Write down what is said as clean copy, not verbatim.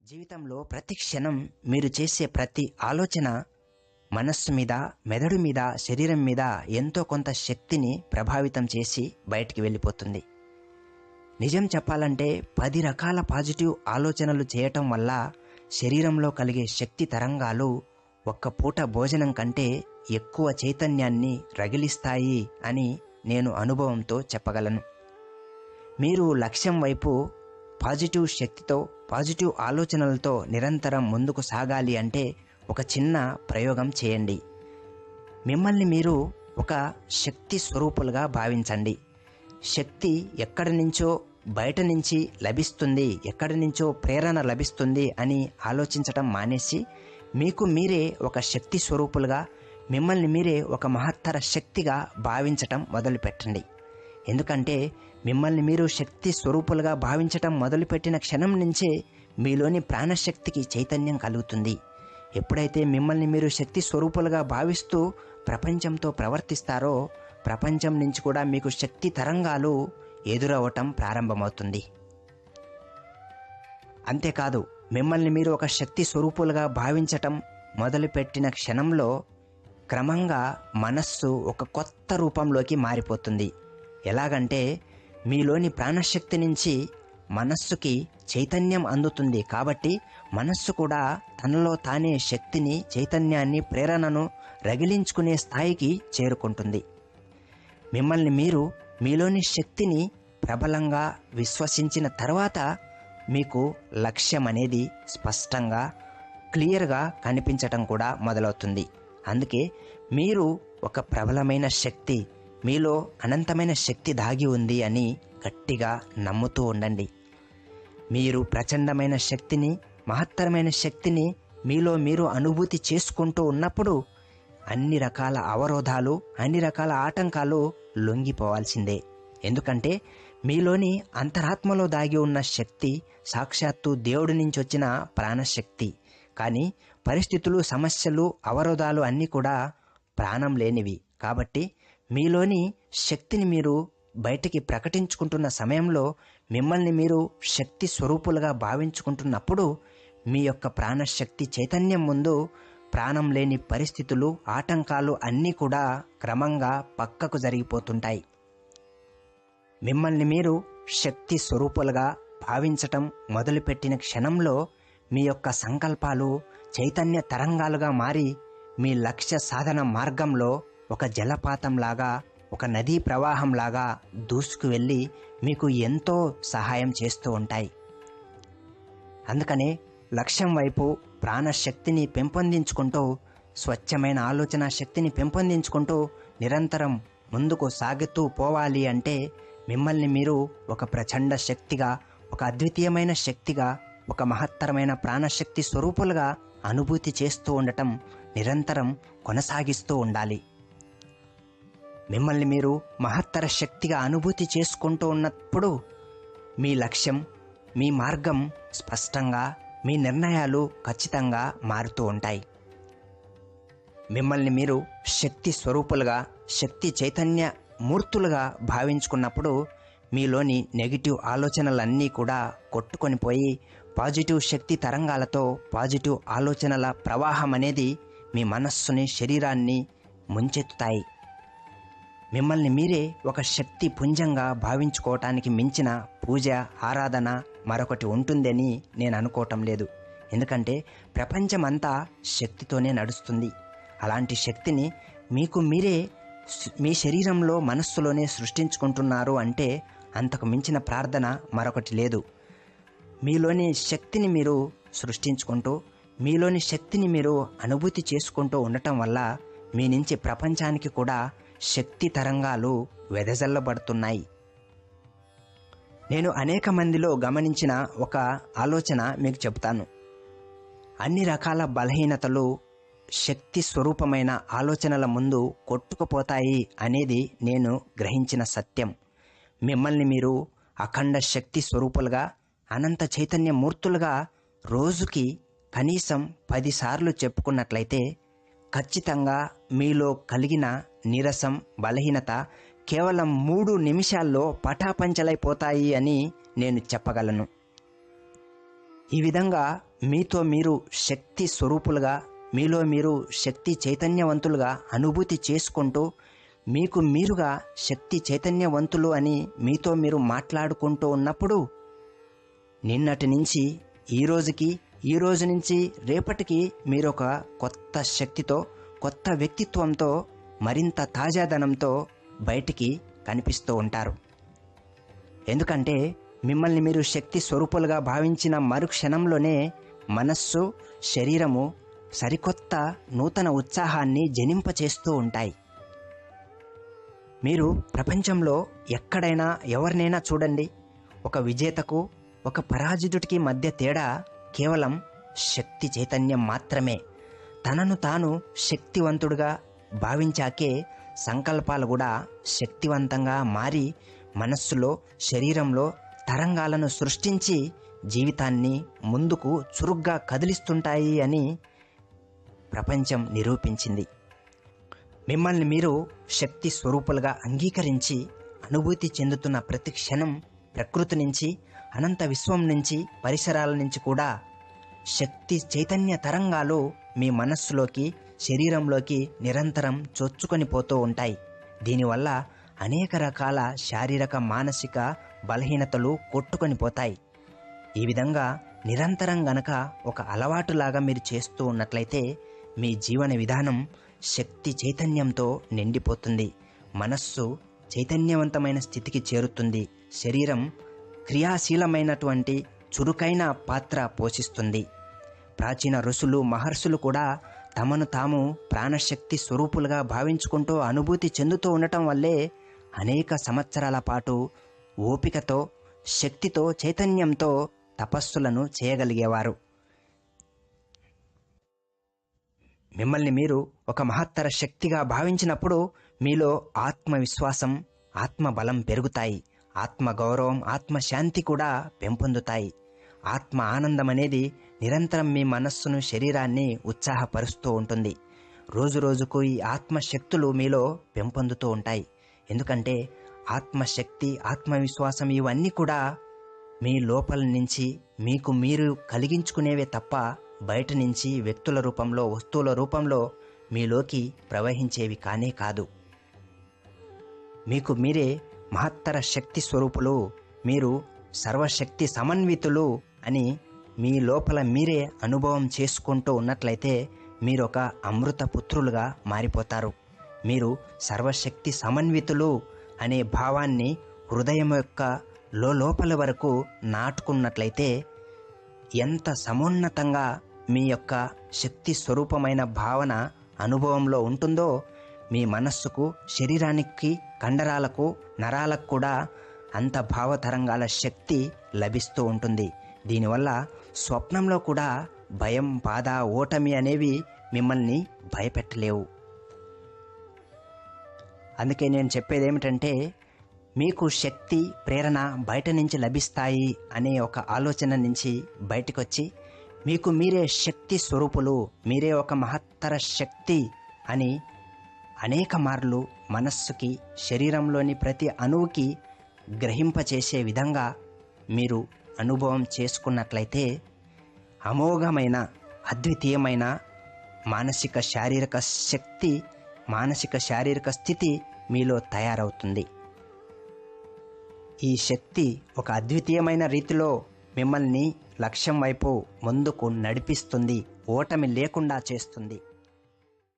జీవితంలో ప్రతి క్షణం మీరు చేసే ప్రతి ఆలోచన మనస్సు మీద, మెదడు మీద, శరీరం మీద ఎంతో కొంత శక్తిని ప్రభావితం చేసి బయటికి వెళ్ళిపోతుంది. నిజం చెప్పాలంటే 10 రకాల పాజిటివ్ ఆలోచనలు చేయటం వల్ల శరీరంలో కలిగే శక్తి తరంగాలు ఒక్క పూట భోజనం కంటే ఎక్కువ చైతన్యాన్ని రగిలిస్తాయి అని నేను అనుభవంతో చెప్పగలను. మీరు లక్ష్యం వైపు పాజిటివ్ శక్తితో, పాజిటివ్ ఆలోచనలతో నిరంతరం ముందుకు సాగాలి అంటే ఒక చిన్న ప్రయోగం చేయండి. మిమ్మల్ని మీరు ఒక శక్తి స్వరూపులుగా భావించండి. శక్తి ఎక్కడి నుంచో బయట నుంచి లభిస్తుంది, ఎక్కడి నుంచో ప్రేరణ లభిస్తుంది అని ఆలోచించటం మానేసి మీకు మీరే ఒక శక్తి స్వరూపులుగా, మిమ్మల్ని మీరే ఒక మహత్తర శక్తిగా భావించటం మొదలుపెట్టండి. ఎందుకంటే మిమ్మల్ని మీరు శక్తి స్వరూపులుగా భావించటం మొదలుపెట్టిన క్షణం నుంచే మీలోని ప్రాణశక్తికి చైతన్యం కలుగుతుంది. ఎప్పుడైతే మిమ్మల్ని మీరు శక్తి స్వరూపులుగా భావిస్తూ ప్రపంచంతో ప్రవర్తిస్తారో, ప్రపంచం నుంచి కూడా మీకు శక్తి తరంగాలు ఎదురవటం ప్రారంభమవుతుంది. అంతేకాదు, మిమ్మల్ని మీరు ఒక శక్తి స్వరూపులుగా భావించటం మొదలుపెట్టిన క్షణంలో క్రమంగా మనస్సు ఒక కొత్త రూపంలోకి మారిపోతుంది. ఎలాగంటే మీలోని ప్రాణశక్తి నుంచి మనస్సుకి చైతన్యం అందుతుంది. కాబట్టి మనస్సు కూడా తనలో తానే శక్తిని, చైతన్యాన్ని, ప్రేరణను రగిలించుకునే స్థాయికి చేరుకుంటుంది. మిమ్మల్ని మీరు మీలోని శక్తిని ప్రబలంగా విశ్వసించిన తర్వాత మీకు లక్ష్యం అనేది స్పష్టంగా, క్లియర్గా కనిపించటం కూడా మొదలవుతుంది. అందుకే మీరు ఒక ప్రబలమైన శక్తి, మీలో అనంతమైన శక్తి దాగి ఉంది అని గట్టిగా నమ్ముతూ ఉండండి. మీరు ప్రచండమైన శక్తిని, మహత్తరమైన శక్తిని మీలో మీరు అనుభూతి చేసుకుంటూ ఉన్నప్పుడు అన్ని రకాల అవరోధాలు, అన్ని రకాల ఆటంకాలు లొంగిపోవాల్సిందే. ఎందుకంటే మీలోని అంతరాత్మలో దాగి ఉన్న శక్తి సాక్షాత్తు దేవుడి నుంచి వచ్చిన ప్రాణశక్తి. కానీ పరిస్థితులు, సమస్యలు, అవరోధాలు అన్నీ కూడా ప్రాణం లేనివి. కాబట్టి మీలోని శక్తిని మీరు బయటికి ప్రకటించుకుంటున్న సమయంలో, మిమ్మల్ని మీరు శక్తి స్వరూపులుగా భావించుకుంటున్నప్పుడు మీ యొక్క ప్రాణశక్తి చైతన్యం ముందు ప్రాణం లేని పరిస్థితులు, ఆటంకాలు అన్నీ కూడా క్రమంగా పక్కకు జరిగిపోతుంటాయి. మిమ్మల్ని మీరు శక్తి స్వరూపులుగా భావించటం మొదలుపెట్టిన క్షణంలో మీ యొక్క సంకల్పాలు చైతన్య తరంగాలుగా మారి మీ లక్ష్య సాధన మార్గంలో ఒక జలపాతంలాగా, ఒక నదీ ప్రవాహంలాగా దూసుకు వెళ్ళి మీకు ఎంతో సహాయం చేస్తూ ఉంటాయి. అందుకనే లక్ష్యం వైపు ప్రాణశక్తిని పెంపొందించుకుంటూ, స్వచ్ఛమైన ఆలోచన శక్తిని పెంపొందించుకుంటూ నిరంతరం ముందుకు సాగుతూ పోవాలి అంటే మిమ్మల్ని మీరు ఒక ప్రచండ శక్తిగా, ఒక అద్వితీయమైన శక్తిగా, ఒక మహత్తరమైన ప్రాణశక్తి స్వరూపులుగా అనుభూతి చేస్తూ ఉండటం నిరంతరం కొనసాగిస్తూ ఉండాలి. మిమ్మల్ని మీరు మహత్తర శక్తిగా అనుభూతి చేసుకుంటూ ఉన్నప్పుడు మీ లక్ష్యం, మీ మార్గం స్పష్టంగా, మీ నిర్ణయాలు ఖచ్చితంగా మారుతూ ఉంటాయి. మిమ్మల్ని మీరు శక్తి స్వరూపులుగా, శక్తి చైతన్య మూర్తులుగా భావించుకున్నప్పుడు మీలోని నెగిటివ్ ఆలోచనలన్నీ కూడా కొట్టుకొని పోయి పాజిటివ్ శక్తి తరంగాలతో, పాజిటివ్ ఆలోచనల ప్రవాహం అనేది మీ మనస్సుని, శరీరాన్ని ముంచెత్తుతాయి. మిమ్మల్ని మీరే ఒక శక్తి పుంజంగా భావించుకోవటానికి మించిన పూజ, ఆరాధన మరొకటి ఉంటుందని నేను అనుకోవటం లేదు. ఎందుకంటే ప్రపంచమంతా శక్తితోనే నడుస్తుంది. అలాంటి శక్తిని మీకు మీరే మీ శరీరంలో, మనస్సులోనే సృష్టించుకుంటున్నారు అంటే అంతకు మించిన ప్రార్థన మరొకటి లేదు. మీలోని శక్తిని మీరు సృష్టించుకుంటూ, మీలోని శక్తిని మీరు అనుభూతి చేసుకుంటూ ఉండటం వల్ల మీ నుంచి ప్రపంచానికి కూడా శక్తి తరంగాలు వెదజల్లబడుతున్నాయి. నేను అనేక మందిలో గమనించిన ఒక ఆలోచన మీకు చెబుతాను. అన్ని రకాల బలహీనతలు శక్తి స్వరూపమైన ఆలోచనల ముందు కొట్టుకుపోతాయి అనేది నేను గ్రహించిన సత్యం. మిమ్మల్ని మీరు అఖండ శక్తి స్వరూపులుగా, అనంత చైతన్య మూర్తులుగా రోజుకి కనీసం 10 సార్లు చెప్పుకున్నట్లయితే ఖచ్చితంగా మీలో కలిగిన నీరసం, బలహీనత కేవలం 3 నిమిషాల్లో పటాపంచలైపోతాయి అని నేను చెప్పగలను. ఈ విధంగా మీతో మీరు శక్తి స్వరూపులుగా, మీలో మీరు శక్తి చైతన్యవంతులుగా అనుభూతి చేసుకుంటూ, మీకు మీరుగా శక్తి చైతన్యవంతులు అని మీతో మీరు మాట్లాడుకుంటూ ఉన్నప్పుడు, నిన్నటి నుంచి ఈ రోజుకి, ఈ రోజు నుంచి రేపటికి మీరొక కొత్త శక్తితో, కొత్త వ్యక్తిత్వంతో, మరింత తాజాదనంతో బయటికి కనిపిస్తూ ఉంటారు. ఎందుకంటే మిమ్మల్ని మీరు శక్తి స్వరూపులుగా భావించిన మరుక్షణంలోనే మనస్సు, శరీరము సరికొత్త నూతన ఉత్సాహాన్ని జనింపచేస్తూ ఉంటాయి. మీరు ప్రపంచంలో ఎక్కడైనా ఎవరినైనా చూడండి, ఒక విజేతకు ఒక పరాజితుడికి మధ్య తేడా కేవలం శక్తి చైతన్యం మాత్రమే. తనను తాను శక్తివంతుడుగా భావించాకే సంకల్పాలు కూడా శక్తివంతంగా మారి మనస్సులో, శరీరంలో తరంగాలను సృష్టించి జీవితాన్ని ముందుకు చురుగ్గా కదిలిస్తుంటాయి అని ప్రపంచం నిరూపించింది. మిమ్మల్ని మీరు శక్తి స్వరూపులుగా అంగీకరించి అనుభూతి చెందుతున్న ప్రతి క్షణం ప్రకృతి నుంచి, అనంత విశ్వం నుంచి, పరిసరాల నుంచి కూడా శక్తి చైతన్య తరంగాలు మీ మనస్సులోకి, శరీరంలోకి నిరంతరం చొచ్చుకొని పోతూ ఉంటాయి. దీనివల్ల అనేక రకాల శారీరక, మానసిక బలహీనతలు కొట్టుకొని పోతాయి. ఈ విధంగా నిరంతరం గనక ఒక అలవాటులాగా మీరు చేస్తూ ఉన్నట్లయితే మీ జీవన విధానం శక్తి చైతన్యంతో నిండిపోతుంది. మనస్సు చైతన్యవంతమైన స్థితికి చేరుతుంది. శరీరం క్రియాశీలమైనటువంటి చురుకైన పాత్ర పోషిస్తుంది. ప్రాచీన ఋషులు, మహర్షులు కూడా తమను తాము ప్రాణశక్తి స్వరూపులుగా భావించుకుంటూ అనుభూతి చెందుతూ ఉండటం వల్లే అనేక సంవత్సరాల పాటు ఓపికతో, శక్తితో, చైతన్యంతో తపస్సులను చేయగలిగేవారు. మిమ్మల్ని మీరు ఒక మహత్తర శక్తిగా భావించినప్పుడు మీలో ఆత్మవిశ్వాసం, ఆత్మబలం పెరుగుతాయి. ఆత్మగౌరవం, ఆత్మశాంతి కూడా పెంపొందుతాయి. ఆత్మ ఆనందం అనేది నిరంతరం మీ మనస్సును, శరీరాన్ని ఉత్సాహపరుస్తూ ఉంటుంది. రోజు రోజుకు ఈ ఆత్మశక్తులు మీలో పెంపొందుతూ ఉంటాయి. ఎందుకంటే ఆత్మశక్తి, ఆత్మవిశ్వాసం ఇవన్నీ కూడా మీ లోపల నుంచి మీకు మీరు కలిగించుకునేవే తప్ప బయట నుంచి వ్యక్తుల రూపంలో, వస్తువుల రూపంలో మీలోకి ప్రవహించేవి కానే కాదు. మీకు మీరే మహత్తర శక్తి స్వరూపులు, మీరు సర్వశక్తి సమన్వితులు అని మీ లోపల మీరే అనుభవం చేసుకుంటూ ఉన్నట్లయితే మీరు ఒక అమృత పుత్రులుగా మారిపోతారు. మీరు సర్వశక్తి సమన్వితులు అనే భావాన్ని హృదయం యొక్క లోపల వరకు నాటుకున్నట్లయితే ఎంత సమున్నతంగా మీ యొక్క శక్తి స్వరూపమైన భావన అనుభవంలో ఉంటుందో మీ మనస్సుకు, శరీరానికి, కండరాలకు, నరాలకు కూడా అంత భావతరంగాల శక్తి లభిస్తూ ఉంటుంది. దీనివల్ల స్వప్నంలో కూడా భయం, బాధ, ఓటమి అనేవి మిమ్మల్ని భయపెట్టలేవు. అందుకే నేను చెప్పేది ఏమిటంటే, మీకు శక్తి, ప్రేరణ బయట నుంచి లభిస్తాయి అనే ఒక ఆలోచన నుంచి బయటకొచ్చి మీకు మీరే శక్తి స్వరూపులు, మీరే ఒక మహత్తర శక్తి అని అనేక మార్లు మనస్సుకి, శరీరంలోని ప్రతి అణువుకి గ్రహింపచేసే విధంగా మీరు అనుభవం చేసుకున్నట్లయితే అమోఘమైన, అద్వితీయమైన మానసిక శారీరక శక్తి, మానసిక శారీరక స్థితి మీలో తయారవుతుంది. ఈ శక్తి ఒక అద్వితీయమైన రీతిలో మిమ్మల్ని లక్ష్యం వైపు ముందుకు నడిపిస్తుంది, ఓటమి లేకుండా చేస్తుంది.